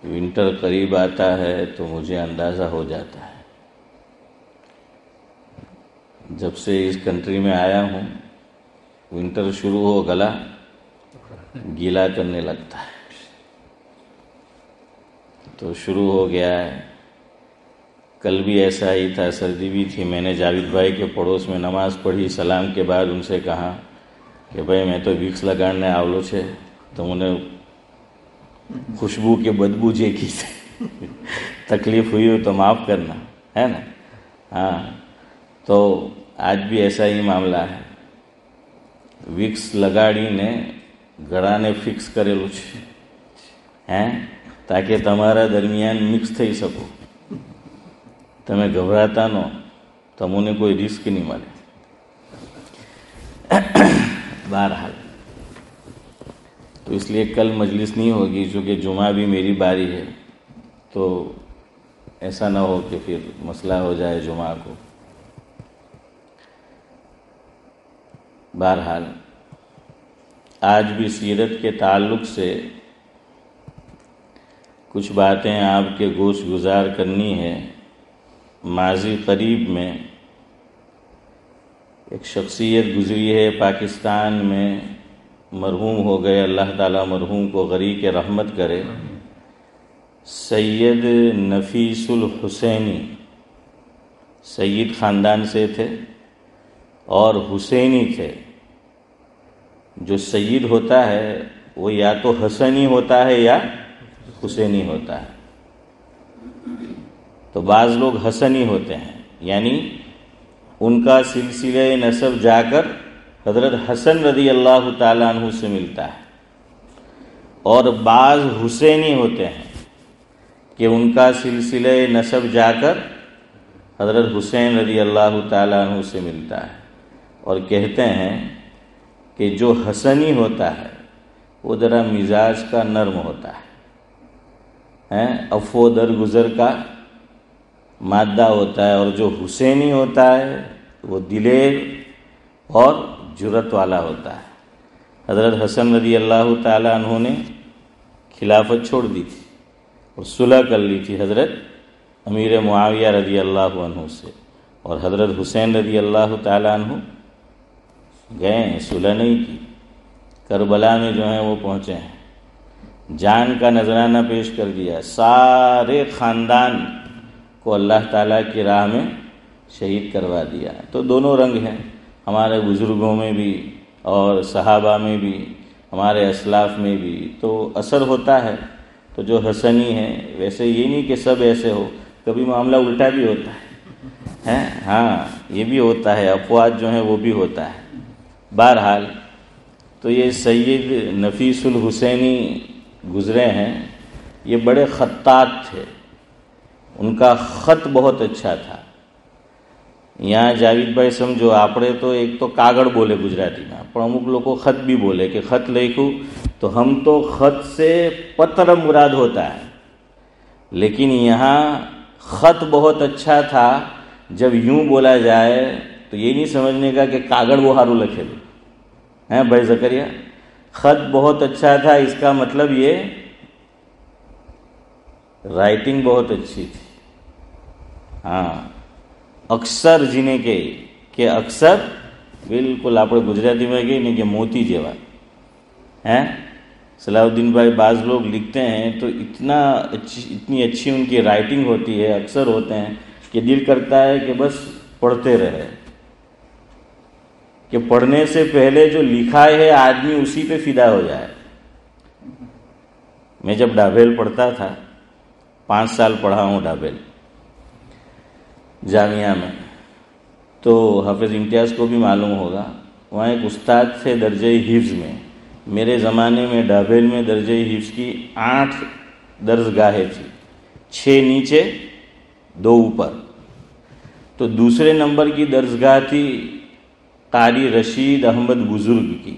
Winter قریب آتا ہے تو مجھے اندازہ ہو جاتا ہے، جب سے اس کنٹری میں آیا ہوں ونٹر شروع ہو گلا گیلا کرنے لگتا ہے، تو شروع ہو گیا ہے۔ کل بھی ایسا ہی تھا، سردی بھی تھی۔ میں نے جاوید بھائی کے پڑوس میں نماز پڑھی، سلام کے بعد ان سے کہا کہ بھائی میں تو وکس لگانے آولو چھے، تو انہیں خوشبو کے بدبو جے کی تکلیف ہوئی ہو تو معاف کرنا ہے نا۔ ہاں، تو آج بھی ایسا ہی معاملہ ہے۔ وکس لگاڑی نے گڑانے فکس کરેલું છે ہیں تاکہ તમારા દરમિયાન મિક્સ થઈ શકો، તમે ગભરાતા ન، તમને કોઈ રિસ્ક نہیں મળે۔ بہرحال تو اس لیے کل مجلس نہیں ہوگی، چونکہ جمعہ بھی میری باری ہے، تو ایسا نہ ہو کہ پھر مسئلہ ہو جائے جمعہ کو۔ بہرحال آج بھی سیرت کے تعلق سے کچھ باتیں آپ کے گوش گزار کرنی ہے۔ ماضی قریب میں ایک شخصیت گزری ہے پاکستان میں، مرحوم ہو گئے، اللہ تعالیٰ مرحوم کو غریق رحمت کرے، سید نفیس الحسینی۔ سید خاندان سے تھے اور حسینی تھے۔ جو سید ہوتا ہے وہ یا تو حسنی ہوتا ہے یا حسینی ہوتا ہے، تو بعض لوگ حسنی ہوتے ہیں، یعنی ان کا سلسلہ نسب جا کر حضرت حسن رضی اللہ تعالیٰ عنہ سے ملتا ہے، اور بعض حسینی ہوتے ہیں کہ ان کا سلسلہ نسب جا کر حضرت حسین رضی اللہ تعالیٰ عنہ سے ملتا ہے، اور کہتے ہیں کہ جو حسنی ہوتا ہے وہ ذرا مزاج کا نرم ہوتا ہے، عفو درگزر کا مادہ ہوتا ہے، اور جو حسینی ہوتا ہے وہ دلیر اور جرأت والا ہوتا ہے۔ حضرت حسن رضی اللہ تعالیٰ عنہ نے خلافت چھوڑ دی تھی اور صلح کر لی تھی حضرت امیر معاویہ رضی اللہ عنہ سے، اور حضرت حسین رضی اللہ تعالیٰ عنہ گئے ہیں، صلح نہیں کی، کربلا میں جو ہیں وہ پہنچے ہیں، جان کا نذرانہ پیش کر دیا، سارے خاندان کو اللہ تعالیٰ کی راہ میں شہید کروا دیا۔ تو دونوں رنگ ہیں، ہمارے بزرگوں میں بھی اور صحابہ میں بھی، ہمارے اسلاف میں بھی تو اثر ہوتا ہے۔ تو جو حسنی ہے، ویسے یہ نہیں کہ سب ایسے ہو، کبھی معاملہ الٹا بھی ہوتا ہے، ہاں یہ بھی ہوتا ہے، افواج جو ہیں وہ بھی ہوتا ہے۔ بہرحال تو یہ سید نفیس الحسینی گزرے ہیں، یہ بڑے خطاط تھے، ان کا خط بہت اچھا تھا۔ یہاں جاوید بھائی سمجھو આપણે તો ایک تو کاغڑ بولے گجراتی میں، پر અમુક લોકો خط بھی بولے کہ خط لکھوں، تو ہم تو خط سے پتر مراد ہوتا ہے، لیکن یہاں خط بہت اچھا تھا۔ جب یوں بولا جائے تو یہ نہیں سمجھنے کا کہ کاغڑ وہ ہارو لکھے ہیں بھائی زکریا، خط بہت اچھا تھا، اس کا مطلب یہ رائٹنگ بہت اچھی تھی۔ ہاں، اکثر جنہیں کہ اکثر بالکل آپ گجراتی میں گئی نہیں کہ موتی جیوا ہیں۔ صلاح الدین بھائی بعض لوگ لکھتے ہیں تو اتنی اچھی ان کی رائٹنگ ہوتی ہے، اکثر ہوتے ہیں کہ دل کرتا ہے کہ بس پڑھتے رہے، کہ پڑھنے سے پہلے جو لکھا ہے آدمی اسی پہ فدا ہو جائے۔ میں جب ڈابھیل پڑھتا تھا، 5 سال پڑھا ہوں ڈابھیل جامعہ میں، تو حافظ امتیاز کو بھی معلوم ہوگا، وہاں ایک استاد تھے درجہ حفظ میں۔ میرے زمانے میں ڈابھیل میں درجہ حفظ کی 8 درسگاہیں تھی، 6 نیچے 2 اوپر۔ تو دوسرے نمبر کی درسگاہ تھی قاری رشید احمد بزرگ کی،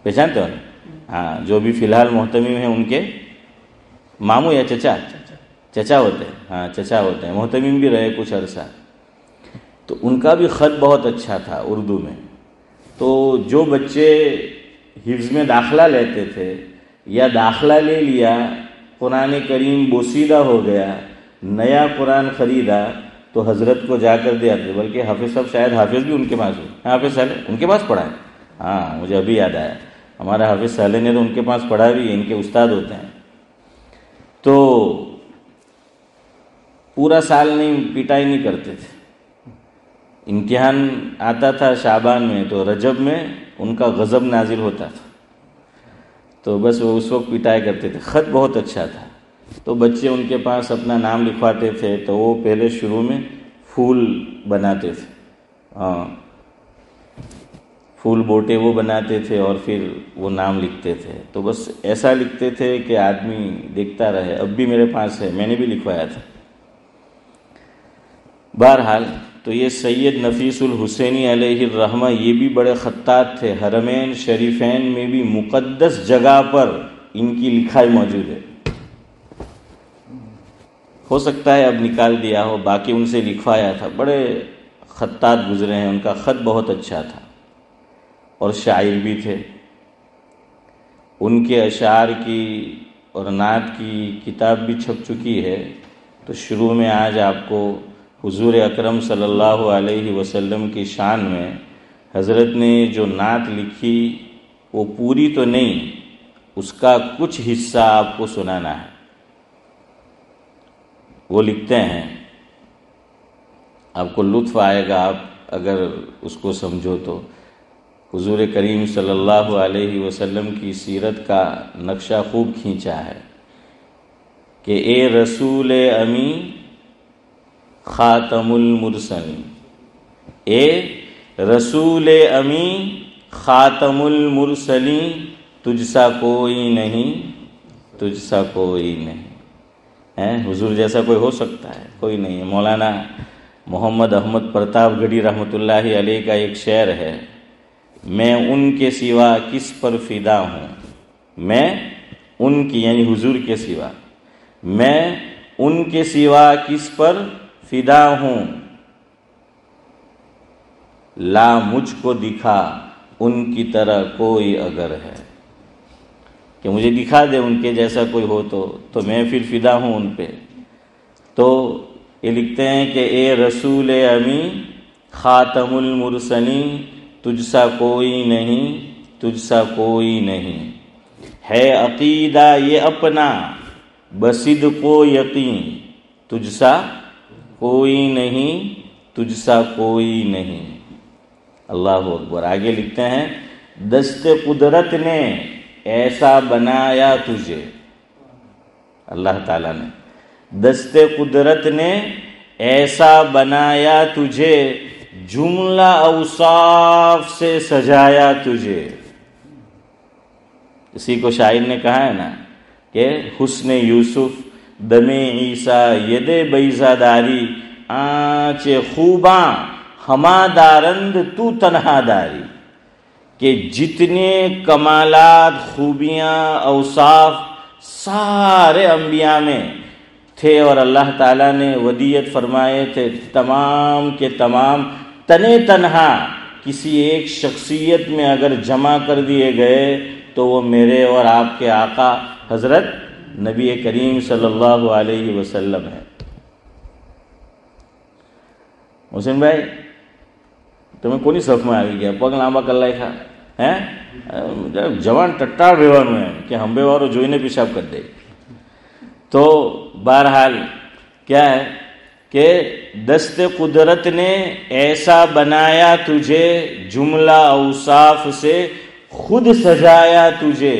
پہچانتے ہو نا؟ ہاں، جو بھی فی الحال محتمم ہیں، ان کے ماموں یا چچا ہوتے ہیں، ہاں چچا ہوتے ہیں، محتمم بھی رہے کچھ عرصہ۔ تو ان کا بھی خط بہت اچھا تھا اردو میں، تو جو بچے حفظ میں داخلہ لیتے تھے یا داخلہ لے لیا، قرآن کریم بوسیدہ ہو گیا، نیا قرآن خریدا تو حضرت کو جا کر دے آتے، بلکہ حافظ صاحب شاید حافظ بھی ان کے پاس ہو، حافظ صالح ان کے پاس پڑھا ہے، ہاں مجھے ابھی یاد آیا، ہمارا حافظ صالح نے تو ان کے پاس پڑھا بھی، ان کے استاد ہوتے ہیں۔ تو پورا سال نہیں پٹائی نہیں کرتے تھے، امتحان آتا تھا شعبان میں تو رجب میں ان کا غضب نازل ہوتا تھا، تو بس وہ اس وقت پٹائی کرتے تھے۔ خط بہت اچھا تھا، تو بچے ان کے پاس اپنا نام لکھواتے تھے، تو وہ پہلے شروع میں پھول بناتے تھے، ہاں پھول بوٹے وہ بناتے تھے اور پھر وہ نام لکھتے تھے، تو بس ایسا لکھتے تھے کہ آدمی دیکھتا رہے۔ اب بھی میرے پاس ہے، میں نے بھی لکھوایا تھا۔ بہرحال تو یہ سید نفیس الحسینی علیہ الرحمہ یہ بھی بڑے خطاط تھے، حرمین شریفین میں بھی مقدس جگہ پر ان کی لکھائی موجود ہے، ہو سکتا ہے اب نکال دیا ہو، باقی ان سے لکھوایا تھا۔ بڑے خطاط گزرے ہیں، ان کا خط بہت اچھا تھا اور شاعر بھی تھے۔ ان کے اشعار کی اور نعت کی کتاب بھی چھپ چکی ہے، تو شروع میں آج آپ کو حضور اکرم صلی اللہ علیہ وسلم کی شان میں حضرت نے جو نعت لکھی وہ پوری تو نہیں، اس کا کچھ حصہ آپ کو سنانا ہے۔ وہ لکھتے ہیں، آپ کو لطف آئے گا آپ اگر اس کو سمجھو تو۔ حضور کریم صلی اللہ علیہ وسلم کی سیرت کا نقشہ خوب کھینچا ہے کہ اے رسول امی خاتم المرسلین، اے رسول امی خاتم المرسلین، تجھ سا کوئی نہیں، تجھ سا کوئی نہیں۔ حضور جیسا کوئی ہو سکتا ہے؟ کوئی نہیں ہے۔ مولانا محمد احمد پرتاپ گڑھی رحمۃ اللہ علیہ کا ایک شعر ہے، میں ان کے سوا کس پر فدا ہوں، میں ان کی یعنی حضور کے سوا، میں ان کے سوا کس پر فدا ہوں، لا مجھ کو دکھا ان کی طرح کوئی اگر ہے، کہ مجھے دکھا دے ان کے جیسا کوئی ہو تو میں پھر فدا ہوں ان پہ۔ تو یہ لکھتے ہیں کہ اے رسول امی خاتم المرسلین، تجھ سا کوئی نہیں، تجھ سا کوئی نہیں، ہے عقیدہ یہ اپنا بصدق و یقین، تجھ سا کوئی نہیں، تجھ سا کوئی نہیں۔ اللہ اکبر۔ آگے لکھتے ہیں، دست قدرت نے ایسا بنایا تجھے، اللہ تعالیٰ نے دست قدرت نے ایسا بنایا تجھے، جملہ اوصاف سے سجایا تجھے۔ اسی کو شاعر نے کہا ہے نا کہ حسن یوسف دم عیسیٰ ید بیضا داری، آنچ خوباں ہما دارند تو تنہا داری، کہ جتنے کمالات خوبیاں اوصاف سارے انبیاء میں تھے اور اللہ تعالیٰ نے ودیت فرمائے تھے، تمام کے تمام تنے تنہا کسی ایک شخصیت میں اگر جمع کر دیے گئے تو وہ میرے اور آپ کے آقا حضرت نبی کریم صلی اللہ علیہ وسلم ہے۔ حسین بھائی تمہیں کونی صف میں આવી ગયા પગ લાંબા કરી નાખ્યા હે જવાન ટટ્ટાર રહેવાનું એમ કે હંબેવાળો જોઈને પેશાબ કરી દે। તો બહરحال کیا ہے کہ دست قدرت نے ایسا بنایا تجھے، جملہ اوصاف سے خود سجایا تجھے،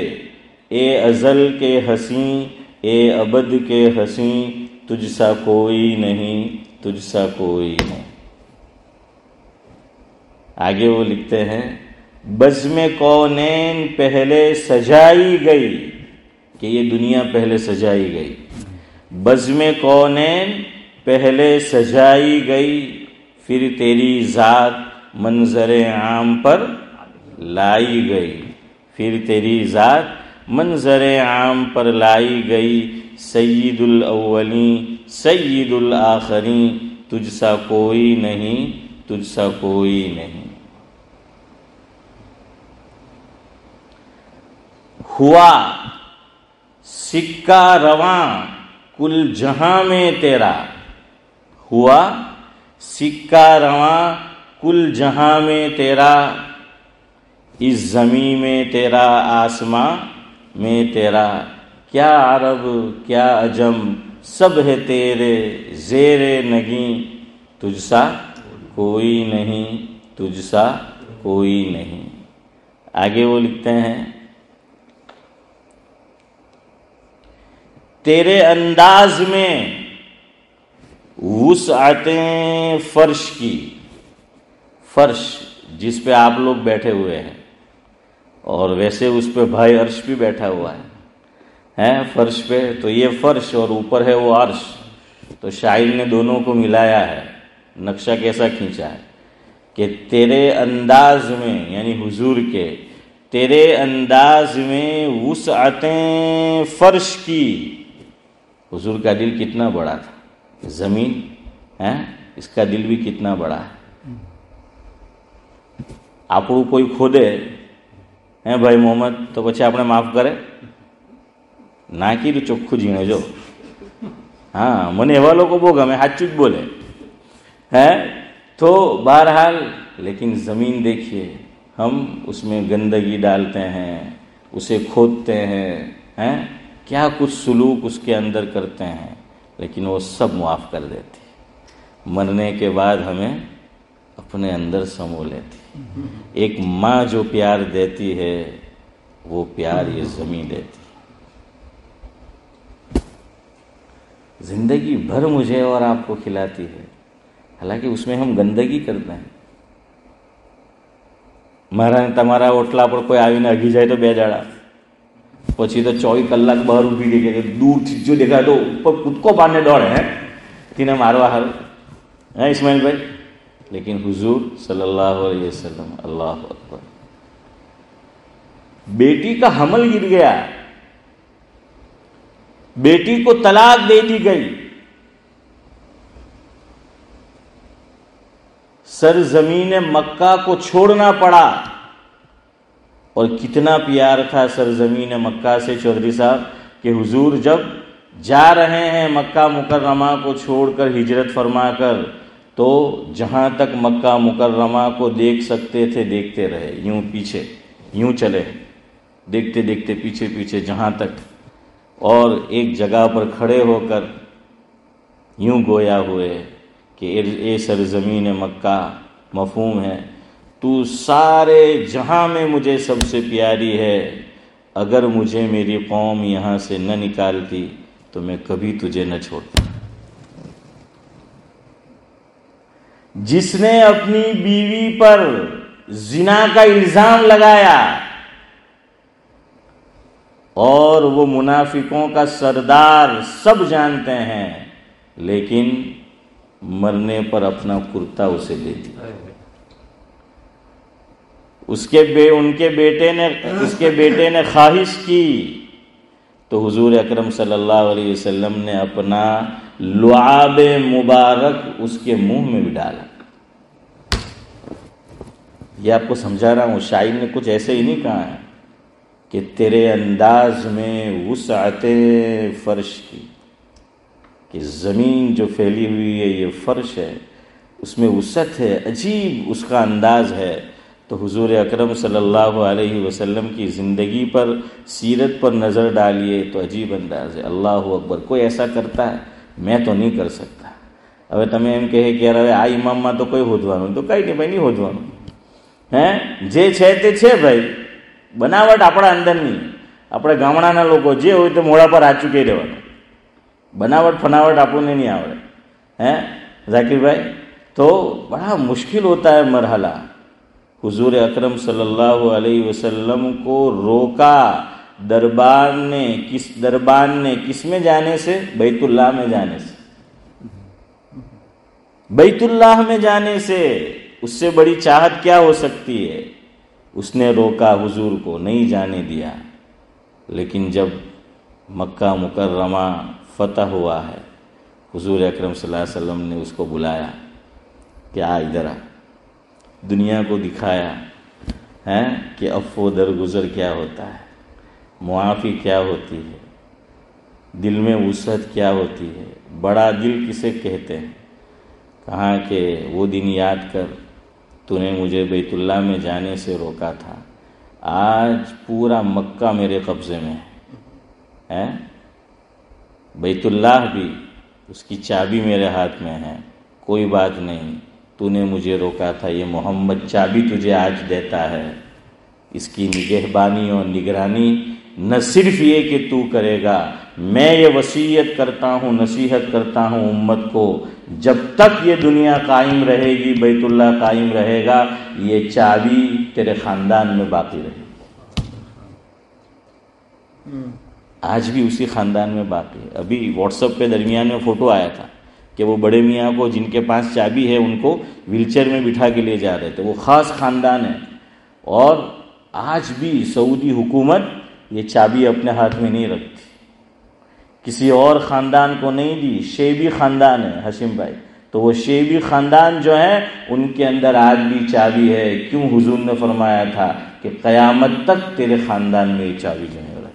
اے ازل کے حسین، اے ابد کے حسین، تجھ سا کوئی نہیں، تجھ سا کوئی نہیں۔ آگے وہ لکھتے ہیں، بزم کونین پہلے سجائی گئی، کہ یہ دنیا پہلے سجائی گئی، بزم کونین پہلے سجائی گئی، پھر تیری ذات منظر عام پر لائی گئی، پھر تیری ذات منظر عام پر لائی گئی، سید الاولین سید الآخرین، تجھ سا کوئی نہیں، تجھ سا کوئی نہیں۔ ہوا سکہ رواں کل جہاں میں تیرا، ہوا سکہ رواں کل جہاں میں تیرا، اس زمین میں تیرا آسماں میں تیرا، کیا عرب کیا عجم سب ہے تیرے زیر نگیں، تجھ سا کوئی نہیں، تجھ سا کوئی نہیں۔ آگے وہ لکھتے ہیں تیرے انداز میں وسعتیں فرش کی، فرش جس پہ آپ لوگ بیٹھے ہوئے ہیں، اور ویسے اس پہ بھائی عرش بھی بیٹھا ہوا ہے فرش پہ، تو یہ فرش اور اوپر ہے وہ عرش، تو شاعر نے دونوں کو ملایا ہے۔ نقشہ کیسا کھینچا ہے کہ تیرے انداز میں، یعنی حضور کے تیرے انداز میں وسعتیں فرش کی۔ حضور کا دل کتنا بڑا تھا، زمین ہے اس کا دل بھی کتنا بڑا ہے۔ آپ کو کوئی کھودے ہیں بھائی محمد تو پچھے آپ نے معاف کرے ના કીધું ચોખ્ખું જીણે જો ہاں મને એવા લોકો બહુ ગમે સાચું જ બોલે ہے تو بہرحال لیکن زمین دیکھیے ہم اس میں گندگی ڈالتے ہیں، اسے کھودتے ہیں کیا کچھ سلوک اس کے اندر کرتے ہیں، لیکن وہ سب معاف کر دیتی، مرنے کے بعد ہمیں اپنے اندر سمو لیتی۔ ایک ماں جو پیار دیتی ہے وہ پیار یہ زمین دیتی، زندگی بھر مجھے اور آپ کو کھلاتی ہے، حالانکہ اس میں ہم گندگی کرتے ہیں۔ મારા તમારા ઓટલા પર કોઈ આવીને હગી જાય તો બે જાડા, પછી તો 24 કલાક બહાર ઊભી ગઈ કે દૂરથી જો દેખાય તો ઉપર કૂદકો પાડને દોડે તેને મારવા હારું ઇસ્માઇલ ભાઈ। لیکن حضور صلی اللہ علیہ وسلم، اللہ اکبر، بیٹی کا حمل گر گیا، بیٹی کو طلاق دے دی گئی، سرزمین مکہ کو چھوڑنا پڑا، اور کتنا پیار تھا سرزمین مکہ سے چودھری صاحب کہ حضور جب جا رہے ہیں مکہ مکرمہ کو چھوڑ کر ہجرت فرما کر، تو جہاں تک مکہ مکرمہ کو دیکھ سکتے تھے دیکھتے رہے، یوں پیچھے یوں چلے دیکھتے دیکھتے پیچھے پیچھے جہاں تک، اور ایک جگہ پر کھڑے ہو کر یوں گویا ہوئے کہ اے سرزمین مکہ، مفہوم ہے تو سارے جہاں میں مجھے سب سے پیاری ہے، اگر مجھے میری قوم یہاں سے نہ نکالتی تو میں کبھی تجھے نہ چھوڑتا۔ جس نے اپنی بیوی پر زنا کا الزام لگایا، اور وہ منافقوں کا سردار سب جانتے ہیں، لیکن مرنے پر اپنا کرتا اسے دے دیا، اس کے بیٹے نے خواہش کی تو حضور اکرم صلی اللہ علیہ وسلم نے اپنا لعاب مبارک اس کے منہ میں بھی ڈالا۔ یہ آپ کو سمجھا رہا ہوں، شاعر نے کچھ ایسے ہی نہیں کہا ہے کہ تیرے انداز میں وسعت فرش کی، کہ زمین جو پھیلی ہوئی ہے یہ فرش ہے، اس میں وسعت ہے، عجیب اس کا انداز ہے۔ تو حضور اکرم صلی اللہ علیہ وسلم کی زندگی پر، سیرت پر نظر ڈالیے تو عجیب انداز ہے۔ اللہ اکبر، کوئی ایسا کرتا ہے؟ میں تو نہیں کر سکتا۔ હવે તમે એમ કહે કે યાર હવે આ ઇમામમાં તો કોઈ હોદવાનું તો કંઈ નહીં ભાઈ, નહીં હોદવાનું જે છે તે છે ભાઈ, બનાવટ આપણા અંદરની, આપણે ગામડાના લોકો જે હોય તે મોઢા પર હાથ ચૂકી દેવાનું, બનાવટ ફનાવટ આપણને નહીં આવડે ذاکر بھائی۔ تو بڑا مشکل ہوتا ہے مرحلہ۔ حضور اکرم صلی اللہ علیہ وسلم کو روکا دربار نے کس میں جانے سے؟ بیت اللہ میں جانے سے، بیت اللہ میں جانے سے۔ اس سے بڑی چاہت کیا ہو سکتی ہے؟ اس نے روکا حضور کو، نہیں جانے دیا۔ لیکن جب مکہ مکرمہ فتح ہوا ہے، حضور اکرم صلی اللہ علیہ وسلم نے اس کو بلایا کہ آ ادھر آ، دنیا کو دکھایا کہ عفو درگزر کیا ہوتا ہے۔ معافی کیا ہوتی ہے، دل میں وسعت کیا ہوتی ہے، بڑا دل کسے کہتے ہیں۔ کہاں کہ وہ دن یاد کر تو نے مجھے بیت اللہ میں جانے سے روکا تھا، آج پورا مکہ میرے قبضے میں ہے، بیت اللہ بھی اس کی چابی میرے ہاتھ میں ہے، کوئی بات نہیں، تو نے مجھے روکا تھا، یہ محمد چابی تجھے آج دیتا ہے، اس کی نگہبانی اور نگرانی نہ صرف یہ کہ تو کرے گا، میں یہ وصیت کرتا ہوں، نصیحت کرتا ہوں امت کو، جب تک یہ دنیا قائم رہے گی، بیت اللہ قائم رہے گا، یہ چابی تیرے خاندان میں باقی رہے گی۔ آج بھی اسی خاندان میں باقی ہے۔ ابھی واٹس ایپ پہ درمیان میں فوٹو آیا تھا کہ وہ بڑے میاں کو جن کے پاس چابی ہے ان کو ویل چیئر میں بٹھا کے لے جا رہے تھے، وہ خاص خاندان ہے، اور آج بھی سعودی حکومت یہ چابی اپنے ہاتھ میں نہیں رکھتی، کسی اور خاندان کو نہیں دی، شیبی خاندان ہے ہاشم بھائی، تو وہ شیبی خاندان جو ہے ان کے اندر آج بھی چابی ہے۔ کیوں؟ حضور نے فرمایا تھا کہ قیامت تک تیرے خاندان میں یہ چابی جو ہے رہے۔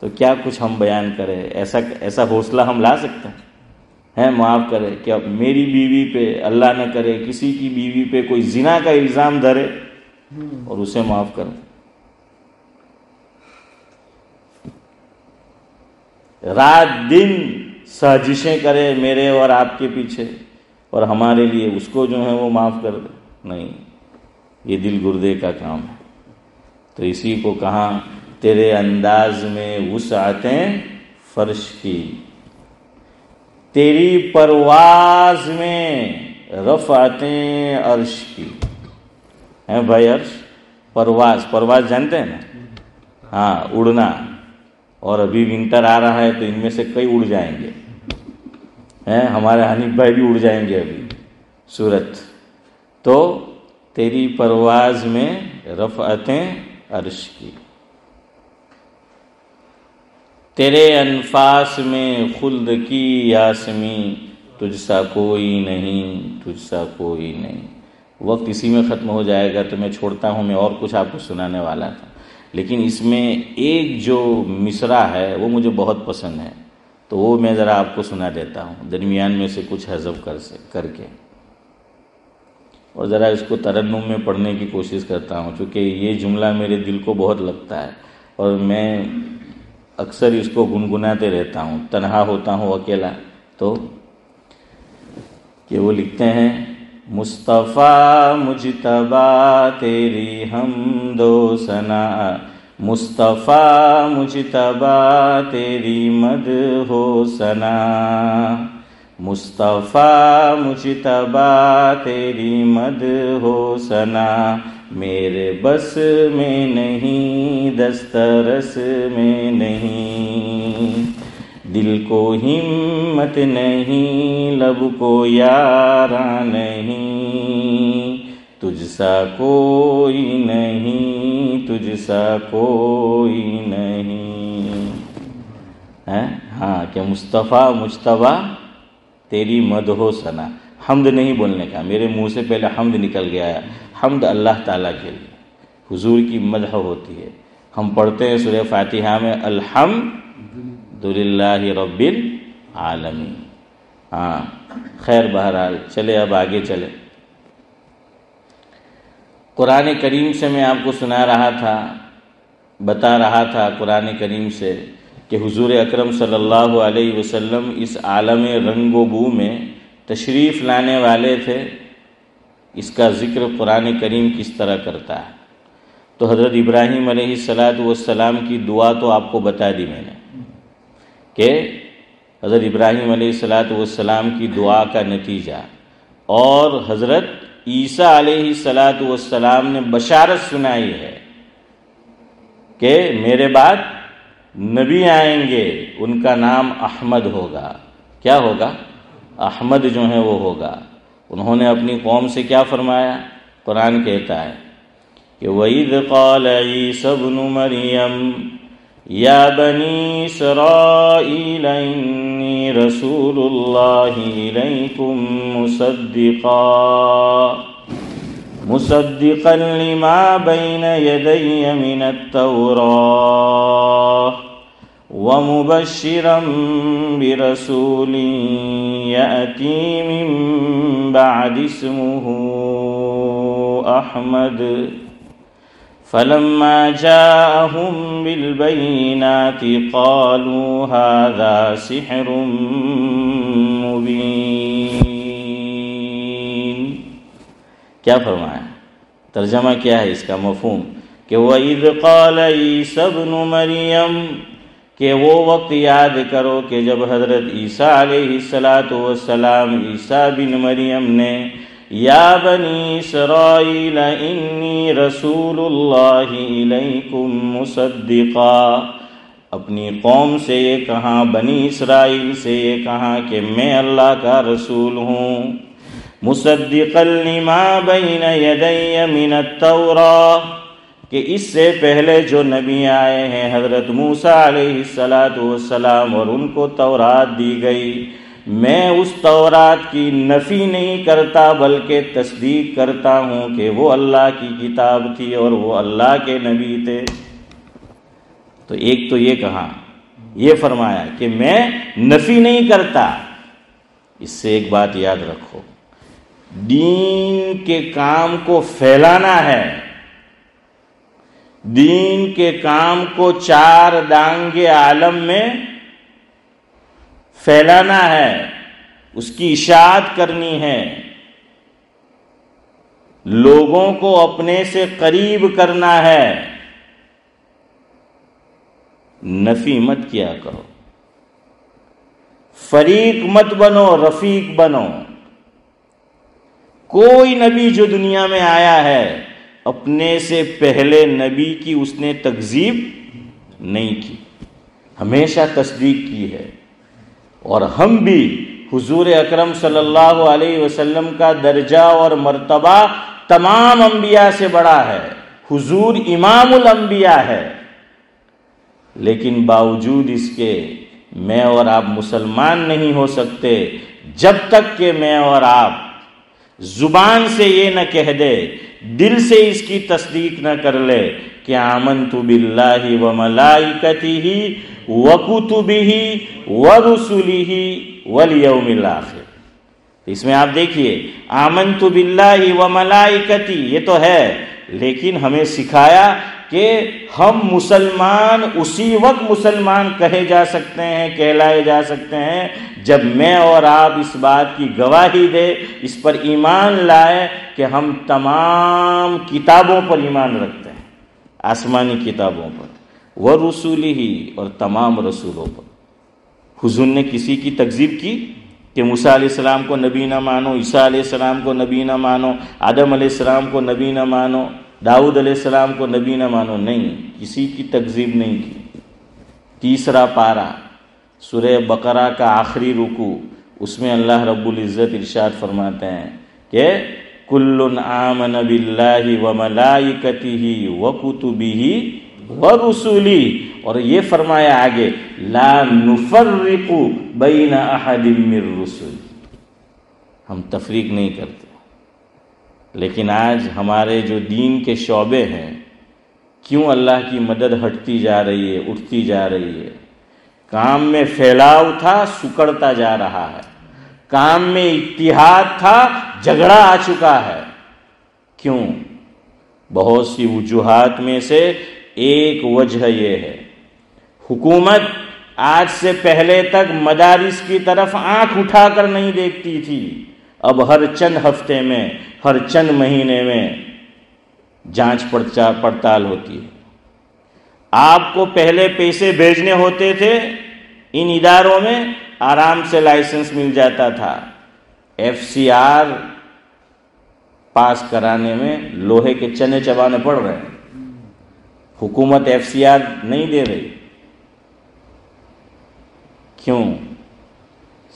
تو کیا کچھ ہم بیان کریں، ایسا حوصلہ ہم لا سکتے ہیں؟ معاف کرے کہ اب میری بیوی پہ اللہ نہ کرے کسی کی بیوی پہ کوئی زنا کا الزام دھرے اور اسے معاف کر دیں، رات دن سازشیں کرے میرے اور آپ کے پیچھے اور ہمارے لیے، اس کو جو ہے وہ معاف کر دے؟ نہیں، یہ دل گردے کا کام ہے۔ تو اسی کو کہاں تیرے انداز میں وسعتیں فرش کی، تیری پرواز میں رفعتیں عرش کی، ہیں بھائی؟ عرش پرواز جانتے ہیں نا؟ ہاں، اڑنا، اور ابھی ونٹر آ رہا ہے تو ان میں سے کئی اڑ جائیں گے، ہیں ہمارے حنیف بھائی بھی اڑ جائیں گے ابھی سورت۔ تو تیری پرواز میں رفعتیں عرش کی، تیرے انفاس میں خلد کی یاسمین، تجھ سا کوئی نہیں، تجھ سا کوئی نہیں۔ وقت اسی میں ختم ہو جائے گا تو میں چھوڑتا ہوں، میں اور کچھ آپ کو سنانے والا تھا، لیکن اس میں ایک جو مصرع ہے وہ مجھے بہت پسند ہے، تو وہ میں ذرا آپ کو سنا دیتا ہوں درمیان میں سے کچھ حذف کر کے، اور ذرا اس کو ترنم میں پڑھنے کی کوشش کرتا ہوں، چونکہ یہ جملہ میرے دل کو بہت لگتا ہے اور میں اکثر اس کو گنگناتے رہتا ہوں، تنہا ہوتا ہوں اکیلا تو، کہ وہ لکھتے ہیں: مصطفیٰ مجتبیٰ تیری حمد و ثنا، مصطفیٰ مجتبیٰ تیری مدح و ثنا، مصطفیٰ مجتبیٰ تیری مدح و ثنا، میرے بس میں نہیں دسترس میں نہیں، دل کو ہمت نہیں لب کو یاراں نہیں، تجھ سا کوئی نہیں، تجھ سا کوئی نہیں، ہاں کہ مصطفیٰ مجتبیٰ تیری مدح و ثنا، حمد نہیں بولنے کا، میرے منہ سے پہلے حمد نکل گیا ہے، حمد اللہ تعالیٰ کے لیے، حضور کی مدح ہوتی ہے۔ ہم پڑھتے ہیں سورہ فاتحہ میں الحمدللہ رب العالمین۔ ہاں خیر، بہرحال چلے، اب آگے چلے۔ قرآن کریم سے میں آپ کو سنا رہا تھا، بتا رہا تھا قرآن کریم سے کہ حضور اکرم صلی اللہ علیہ وسلم اس عالم رنگ و بو میں تشریف لانے والے تھے، اس کا ذکر قرآن کریم کس طرح کرتا ہے۔ تو حضرت ابراہیم علیہ السلام کی دعا تو آپ کو بتا دی میں نے کہ حضرت ابراہیم علیہ السلام کی دعا کا نتیجہ، اور حضرت عیسیٰ علیہ السلام نے بشارت سنائی ہے کہ میرے بعد نبی آئیں گے، ان کا نام احمد ہوگا۔ کیا ہوگا؟ احمد جو ہے وہ ہوگا۔ انہوں نے اپنی قوم سے کیا فرمایا؟ قرآن کہتا ہے کہ وَإِذْ قَالَ عِيسَى ابْنُ مَرْيَمَ يَا بَنِي إِسْرَائِيلَ إِنِّي رَسُولُ اللَّهِ إِلَيْكُمْ مصدقا لما بين يدي من التوراة ومبشرا برسول يأتي من بعد اسمه أحمد فلما جاءهم بالبينات قالوا هذا سحر مبين. کیا فرمایا؟ ترجمہ کیا ہے اس کا مفہوم کہ وَإِذْ قَالَ عِيسَى ابْنُ مَرْيَمَ، کہ وہ وقت یاد کرو کہ جب حضرت عیسیٰ علیہ السلام عیسیٰ بن مریم نے یا بنی اسرائیل انی رسول اللہ الیکم مصدقا، اپنی قوم سے یہ کہا، بنی اسرائیل سے یہ کہا کہ میں اللہ کا رسول ہوں، مصدقا لما بین یدی من التوراۃ، کہ اس سے پہلے جو نبی آئے ہیں حضرت موسیٰ علیہ السلام اور ان کو تورات دی گئی، میں اس تورات کی نفی نہیں کرتا بلکہ تصدیق کرتا ہوں کہ وہ اللہ کی کتاب تھی اور وہ اللہ کے نبی تھے. تو ایک تو یہ کہا، یہ فرمایا کہ میں نفی نہیں کرتا. اس سے ایک بات یاد رکھو، دین کے کام کو پھیلانا ہے، دین کے کام کو چار دانگے عالم میں پھیلانا ہے، اس کی اشاعت کرنی ہے، لوگوں کو اپنے سے قریب کرنا ہے. نفی مت کیا کرو، فریق مت بنو، رفیق بنو. کوئی نبی جو دنیا میں آیا ہے اپنے سے پہلے نبی کی اس نے تکذیب نہیں کی، ہمیشہ تصدیق کی ہے. اور ہم بھی حضور اکرم صلی اللہ علیہ وسلم کا درجہ اور مرتبہ تمام انبیاء سے بڑا ہے، حضور امام الانبیاء ہے، لیکن باوجود اس کے میں اور آپ مسلمان نہیں ہو سکتے جب تک کہ میں اور آپ زبان سے یہ نہ کہہ دے، دل سے اس کی تصدیق نہ کر لے کہ آمنت باللہ وملائکتہ وکتبہ ورسلہ والیوم الآخر. اس میں آپ دیکھیے آمنت باللہ وملائکتہ یہ تو ہے، لیکن ہمیں سکھایا کہ ہم مسلمان اسی وقت مسلمان کہے جا سکتے ہیں، کہلائے جا سکتے ہیں جب میں اور آپ اس بات کی گواہی دے، اس پر ایمان لائے کہ ہم تمام کتابوں پر ایمان رکھتے ہیں، آسمانی کتابوں پر، ورسولہ اور تمام رسولوں پر. حضور نے کسی کی تکذیب کی کہ موسیٰ علیہ السلام کو نبی نہ مانو، عیسیٰ علیہ السلام کو نبی نہ مانو، آدم علیہ السلام کو نبی نہ مانو، داؤد علیہ السلام کو نبی نہ مانو؟ نہیں، کسی کی تکذیب نہیں کی. تیسرا پارہ سورہ بقرہ کا آخری رکوع، اس میں اللہ رب العزت ارشاد فرماتے ہیں کہ کل آمن باللہ وملائکتہ وکتبہ ورسلہ، اور یہ فرمایا آگے لا نفرق بین احد من رسل، ہم تفریق نہیں کرتے. لیکن آج ہمارے جو دین کے شعبے ہیں، کیوں اللہ کی مدد ہٹتی جا رہی ہے، اٹھتی جا رہی ہے؟ کام میں پھیلاؤ تھا، سکڑتا جا رہا ہے. کام میں اتحاد تھا، جھگڑا آ چکا ہے. کیوں؟ بہت سی وجوہات میں سے ایک وجہ یہ ہے، حکومت آج سے پہلے تک مدارس کی طرف آنکھ اٹھا کر نہیں دیکھتی تھی، اب ہر چند ہفتے میں، ہر چند مہینے میں جانچ پڑتال ہوتی ہے. آپ کو پہلے پیسے بھیجنے ہوتے تھے ان اداروں میں، آرام سے لائسنس مل جاتا تھا. FCR پاس کرانے میں لوہے کے چنے چبانے پڑ رہے ہیں. حکومت FCR نہیں دے رہی. کیوں؟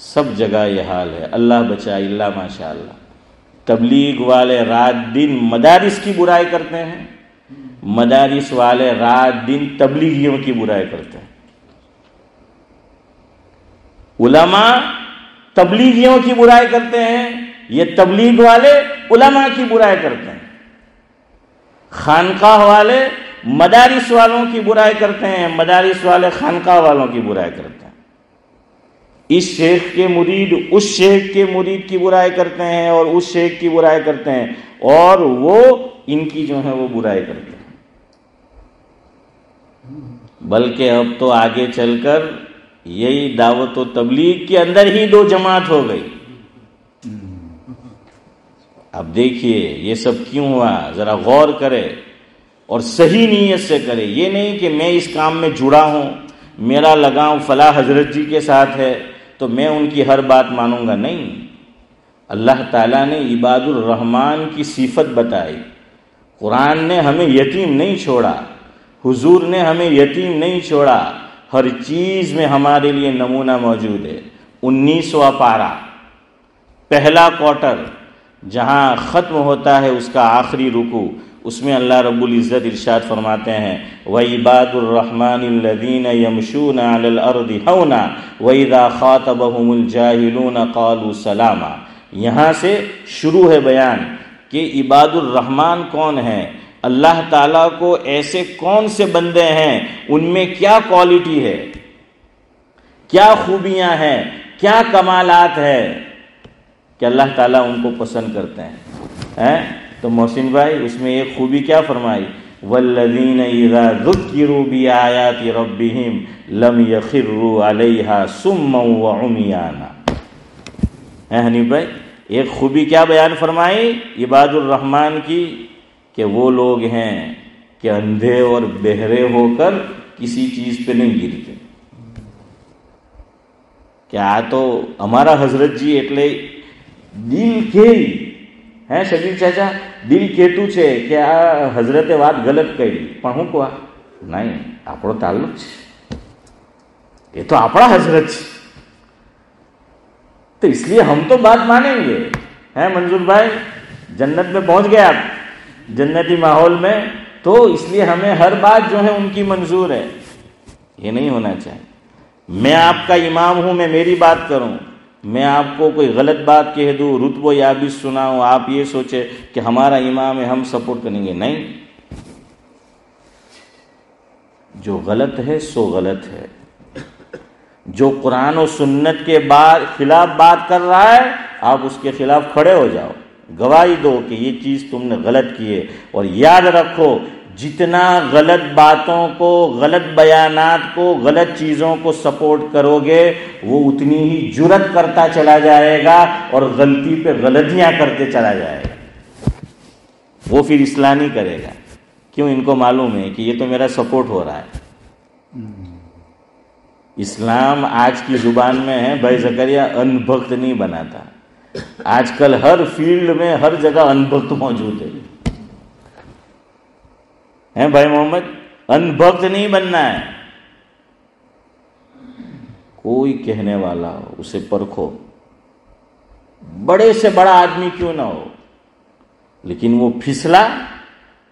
سب جگہ یہ حال ہے. اللہ بچائے، اللہ ماشاء اللہ. تبلیغ والے رات دن مدارس کی برائی کرتے ہیں، مدارس والے رات دن تبلیغیوں کی برائی کرتے ہیں. علماء تبلیغیوں کی برائی کرتے ہیں، یہ تبلیغ والے علماء کی برائی کرتے ہیں. خانقاہ والے مدارس والوں کی برائی کرتے ہیں، مدارس والے خانقاہ والوں کی برائی کرتے ہیں، اس شیخ کے مرید اس شیخ کے مرید کی برائی کرتے ہیں اور اس شیخ کی برائی کرتے ہیں، اور وہ ان کی جو ہے وہ برائی کرتے ہیں۔ بلکہ اب تو آگے چل کر یہی دعوت و تبلیغ کے اندر ہی دو جماعت ہو گئی۔ اب دیکھیے یہ سب کیوں ہوا، ذرا غور کرے اور صحیح نیت سے کرے۔ یہ نہیں کہ میں اس کام میں جڑا ہوں، میرا لگاؤ فلاں حضرت جی کے ساتھ ہے تو میں ان کی ہر بات مانوں گا، نہیں۔ اللہ تعالیٰ نے عباد الرحمن کی صفت بتائی، قرآن نے ہمیں یتیم نہیں چھوڑا، حضور نے ہمیں یتیم نہیں چھوڑا، ہر چیز میں ہمارے لیے نمونہ موجود ہے۔ 19واں پارہ، پہلا کوارٹر، جہاں ختم ہوتا ہے اس کا آخری رکوع، اس میں اللہ رب العزت ارشاد فرماتے ہیں وَعِبَادُ الرَّحْمَنِ الَّذِينَ يَمْشُونَ عَلَى الْأَرْضِ هَوْنًا وَإِذَا خَاطَبَهُمُ الْجَاهِلُونَ قَالُوا سَلَامًا۔ یہاں سے شروع ہے بیان کہ عباد الرحمن کون ہیں، اللہ تعالیٰ کو ایسے کون سے بندے ہیں، ان میں کیا کوالٹی ہے، کیا خوبیاں ہیں، کیا کمالات ہے کہ اللہ تعالیٰ ان کو پسند کرتے ہیں۔ تو محسن بھائی اس میں ایک خوبی کیا فرمائی، والذین اذا ذکروا بآیات ربہم لم یخروا علیہا صما وعمیانا۔ حنیف بھائی ایک خوبی کیا بیان فرمائی عباد الرحمن کی، کہ وہ لوگ ہیں کہ اندھے اور بہرے ہو کر کسی چیز پہ نہیں گرتے۔ کیا تو ہمارا حضرت جی એટલે દિલ કે હે શબીર ચાચા દિલ કહેતું છે કે આ હઝરતે વાત ગલત કરી, પણ હું કહું નહીં, આપણો તાલ્લુક છે, એ તો આપણા હઝરત છે, تو اس لیے ہم تو بات مانیں گے۔ ہیں منظور بھائی جنت میں پہنچ گئے آپ جنتی ماحول میں، تو اس لیے ہمیں ہر بات جو ہے ان کی منظور ہے، یہ نہیں ہونا چاہیے۔ میں آپ کا امام ہوں، میں میری بات کروں، میں آپ کو کوئی غلط بات کہہ دوں، رتب و یابس سناؤں، آپ یہ سوچے کہ ہمارا امام ہے ہم سپورٹ کریں گے، نہیں۔ جو غلط ہے سو غلط ہے، جو قرآن و سنت کے بعد خلاف بات کر رہا ہے آپ اس کے خلاف کھڑے ہو جاؤ، گواہی دو کہ یہ چیز تم نے غلط کی ہے، اور یاد رکھو جتنا غلط باتوں کو، غلط بیانات کو، غلط چیزوں کو سپورٹ کرو گے وہ اتنی ہی جرأت کرتا چلا جائے گا اور غلطی پہ غلطیاں کرتے چلا جائے گا، وہ پھر اصلاح نہیں کرے گا۔ کیوں؟ ان کو معلوم ہے کہ یہ تو میرا سپورٹ ہو رہا ہے۔ اسلام آج کی زبان میں ہے بھائی زکریا ان بھکت نہیں بناتا، آج کل ہر فیلڈ میں ہر جگہ ان بھکت موجود ہے بھائی محمد، ان بھکت نہیں بننا ہے۔ کوئی کہنے والا ہو اسے پرکھو، بڑے سے بڑا آدمی کیوں نہ ہو، لیکن وہ پھسلا،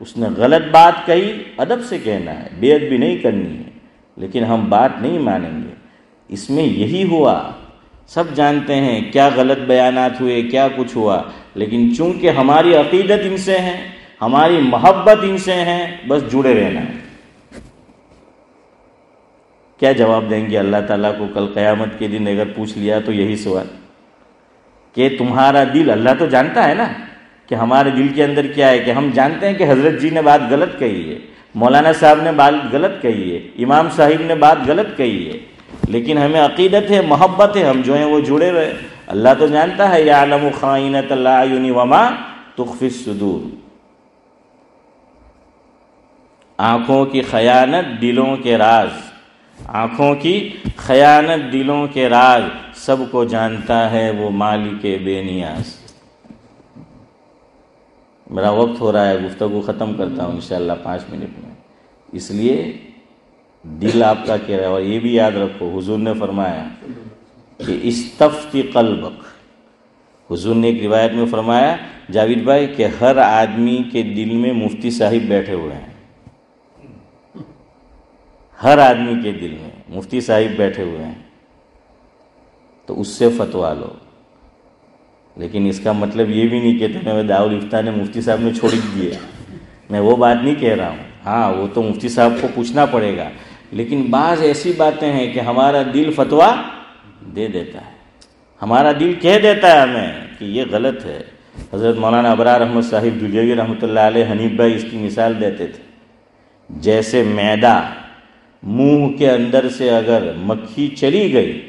اس نے غلط بات کہی، ادب سے کہنا ہے، بے ادبی نہیں کرنی ہے، لیکن ہم بات نہیں مانیں گے۔ اس میں یہی ہوا، سب جانتے ہیں کیا غلط بیانات ہوئے، کیا کچھ ہوا، لیکن چونکہ ہماری عقیدت ان سے ہے، ہماری محبت ان سے ہے، بس جڑے رہنا ہے۔ کیا جواب دیں گے اللہ تعالیٰ کو کل قیامت کے دن اگر پوچھ لیا تو یہی سوال کہ تمہارا دل، اللہ تو جانتا ہے نا کہ ہمارے دل کے اندر کیا ہے، کہ ہم جانتے ہیں کہ حضرت جی نے بات غلط کہی ہے، مولانا صاحب نے بات غلط کہی ہے، امام صاحب نے بات غلط کہی ہے، لیکن ہمیں عقیدت ہے، محبت ہے، ہم جو ہیں وہ جڑے رہے۔ اللہ تو جانتا ہے یعلم خائنۃ الاعین وما تخفی الصدور، آنکھوں کی خیانت دلوں کے راز، آنکھوں کی خیانت دلوں کے راز سب کو جانتا ہے وہ مالک بے نیاز۔ میرا وقت ہو رہا ہے، گفتگو ختم کرتا ہوں انشاءاللہ 5 منٹ میں، اس لیے دل آپ کا کہہ رہا ہے۔ اور یہ بھی یاد رکھو حضور نے فرمایا کہ استفتی قلبک، حضور نے ایک روایت میں فرمایا جاوید بھائی کہ ہر آدمی کے دل میں مفتی صاحب بیٹھے ہوئے ہیں، ہر آدمی کے دل میں مفتی صاحب بیٹھے ہوئے ہیں، تو اس سے فتوا لو، لیکن اس کا مطلب یہ بھی نہیں کہ تمہیں دارالفتہ نے مفتی صاحب نے چھوڑ دیے، میں وہ بات نہیں کہہ رہا ہوں. ہاں وہ تو مفتی صاحب کو پوچھنا پڑے گا، لیکن بعض ایسی باتیں ہیں کہ ہمارا دل فتویٰ دے دیتا ہے، ہمارا دل کہہ دیتا ہے ہمیں کہ یہ غلط ہے. حضرت مولانا ابرار احمد صاحب دھلیوی رحمۃ اللہ علیہ حنیف بھائی اس کی مثال دیتے تھے، جیسے معدہ، منہ کے اندر سے اگر مکھی چلی گئی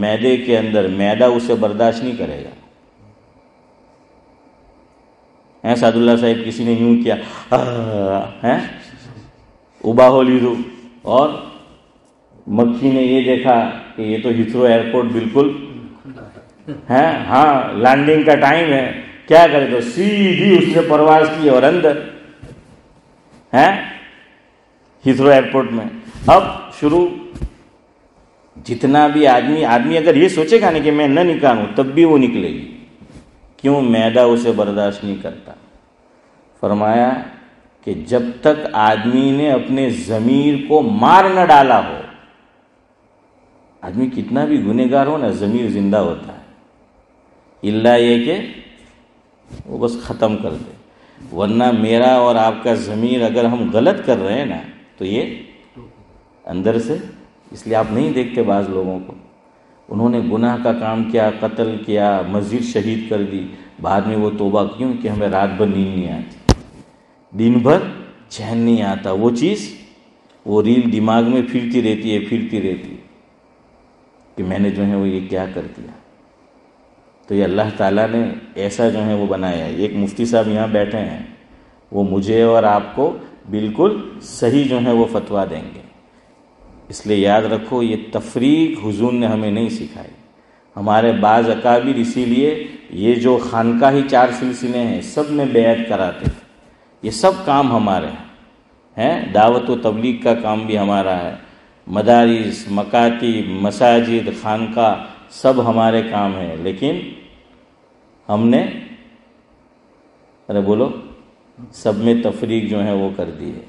معدے کے اندر، معدہ اسے برداشت نہیں کرے گا. سعد اللہ صاحب کسی نے یوں کیا ابا ہو لی دو، اور مکھی نے یہ دیکھا کہ یہ تو ہیتھرو ایئرپورٹ بالکل ہاں لینڈنگ کا ٹائم ہے، کیا کرے تو سیدھی اس نے پرواز کی اور اندر ہیتھرو ایئرپورٹ میں. اب شروع جتنا بھی آدمی اگر یہ سوچے گا نا کہ میں نہ نکالوں تب بھی وہ نکلے گی. کیوں؟ معدہ اسے برداشت نہیں کرتا. فرمایا کہ جب تک آدمی نے اپنے ضمیر کو مار نہ ڈالا ہو، آدمی کتنا بھی گنہگار ہو نا ضمیر زندہ ہوتا ہے، الا یہ کہ وہ بس ختم کر دے. ورنہ میرا اور آپ کا ضمیر اگر ہم غلط کر رہے ہیں نا تو یہ اندر سے، اس لیے آپ نہیں دیکھتے بعض لوگوں کو، انہوں نے گناہ کا کام کیا، قتل کیا، مسجد شہید کر دی، بعد میں وہ توبہ کیوں کہ ہمیں رات بھر نیند نہیں آتی، دن بھر چین نہیں آتا، وہ چیز وہ ریل دماغ میں پھرتی رہتی ہے کہ میں نے جو ہے وہ یہ کیا کر دیا. تو یہ اللہ تعالیٰ نے ایسا جو ہے وہ بنایا ہے. ایک مفتی صاحب یہاں بیٹھے ہیں، وہ مجھے اور آپ کو بالکل صحیح جو ہے وہ فتویٰ دیں گے. اس لیے یاد رکھو یہ تفریق حضور نے ہمیں نہیں سکھائی. ہمارے بعض اکابر اسی لیے یہ جو خانقاہی 4 سلسلے ہیں سب میں بیعت کراتے تھے. یہ سب کام ہمارے ہیں، دعوت و تبلیغ کا کام بھی ہمارا ہے، مدارس، مکاتب، مساجد، خانقاہ سب ہمارے کام ہیں. لیکن ہم نے بولو سب میں تفریق جو ہے وہ کر دی ہے.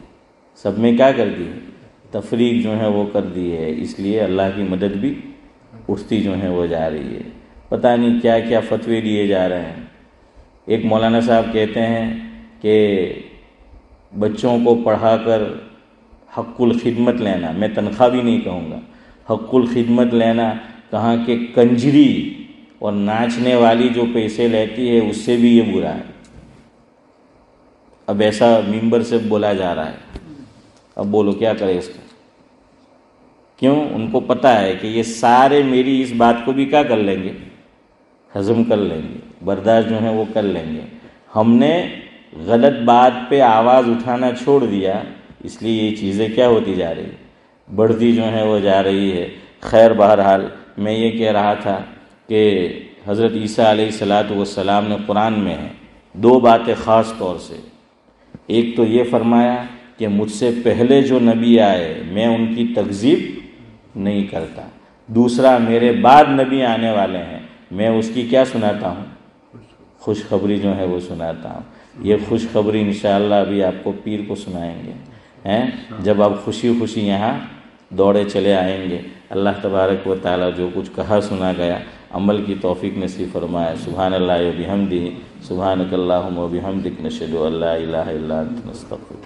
سب میں کیا کر دی ہے؟ تفریق جو ہے وہ کر دی ہے. اس لیے اللہ کی مدد بھی اٹھتی جو ہے وہ جا رہی ہے. پتہ نہیں کیا کیا فتوے دیے جا رہے ہیں. ایک مولانا صاحب کہتے ہیں کہ بچوں کو پڑھا کر حق الخدمت لینا، میں تنخواہ بھی نہیں کہوں گا، حق الخدمت لینا، کہاں کہ کنجری اور ناچنے والی جو پیسے لیتی ہے اس سے بھی یہ برا ہے. اب ایسا ممبر سے بولا جا رہا ہے. اب بولو کیا کرے اس کا؟ کیوں؟ ان کو پتہ ہے کہ یہ سارے میری اس بات کو بھی کیا کر لیں گے؟ ہضم کر لیں گے، برداشت جو ہے وہ کر لیں گے. ہم نے غلط بات پہ آواز اٹھانا چھوڑ دیا، اس لیے یہ چیزیں کیا ہوتی جا رہی ہے؟ بڑھتی جو ہے وہ جا رہی ہے. خیر بہرحال میں یہ کہہ رہا تھا کہ حضرت عیسیٰ علیہ السلام نے قرآن میں ہے 2 باتیں خاص طور سے. ایک تو یہ فرمایا کہ مجھ سے پہلے جو نبی آئے میں ان کی تکذیب نہیں کرتا. دوسرا میرے بعد نبی آنے والے ہیں، میں اس کی کیا سناتا ہوں؟ خوشخبری جو ہے وہ سناتا ہوں. یہ خوشخبری انشاءاللہ ابھی آپ کو پیر کو سنائیں گے، جب آپ خوشی خوشی یہاں دوڑے چلے آئیں گے. اللہ تبارک و تعالی جو کچھ کہا سنا گیا عمل کی توفیق نصیب فرمائے. سبحان اللہ و بحمدہ، سبحانک اللہم و بحمدک، نشہد ان لا الہ الا انت، نستغفرک.